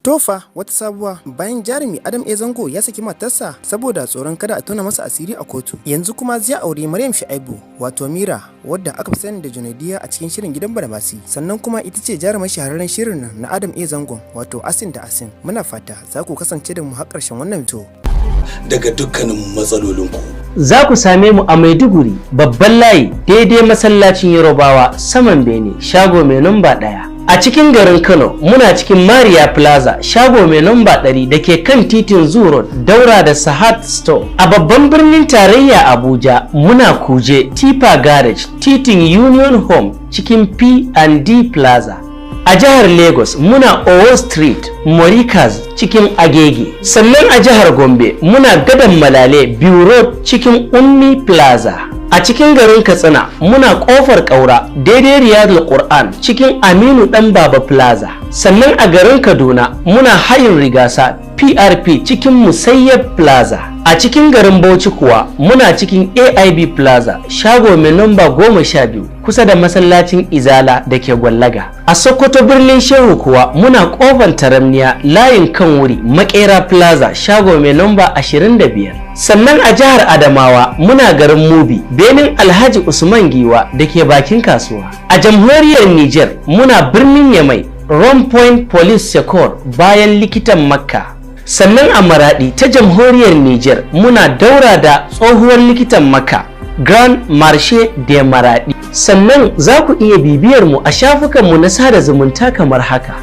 Tofa wata sabuwa bayan jarumi Adam A Zango ya saki matarsa saboda tsoron kada a tona masa asiri a kotu. Yanzu kuma zai aure Maryam Shu'aibu wato Mira wadda aka fi sani da Junaidiya a cikin shirin gidan Badamasi. Sannan kuma ita ce jarumar shahararren shirin nan na Adam A Zango wato Asin da Asin. Muna fata za ku kasance da mu har ƙarshen wannan video. Daga dukkanin matsalolinku. Za ku same mu a Maiduguri babban layi daidai masallacin Yarobawa saman Bene shago mai namba 1. A cikin garin Kano muna cikin Maria Plaza shago mai namba 100 da ke kan titin Zoo Road daura da Sahat Store. A babban birnin tarayya Abuja muna Kuje Tipa Garage titin Union Home cikin P&D Plaza. A jihar Lagos muna Owo Street Morikas cikin Agege. Sannan a jihar Gombe muna Gadan Malale Biu Road cikin Ummi Plaza. A cikin garin Katsina muna Kofar Kaura daidai Riyadul Qur'an cikin Aminu Dan Baba Plaza. Sannan a garin Kaduna muna Hayin Rigasa PRP cikin Musayyab Plaza. A cikin garin Bauchi kuwa muna cikin AIB Plaza shago mai namba 12 kusa da masallacin Izala da ke Gwallaga. A Sokoto birnin Shehu kuwa muna Kofar Taramniya layin kan wuri Makera Plaza shago mai namba 25. Sannan a jihar Adamawa muna garin Mubi benin Alhaji Usman Giwa da ke bakin kasuwa. A jamhuriyar Niger muna birnin Yamai Rome Point Police Secor bayan likitan Makka. Sannan a Maradi ta jamhuriyar Niger muna daura da tsohuwar likitan Makka Grand Marche de Maradi. Sannan za ku iya bibiyar mu a shafukanmu na sada zumunta kamar haka.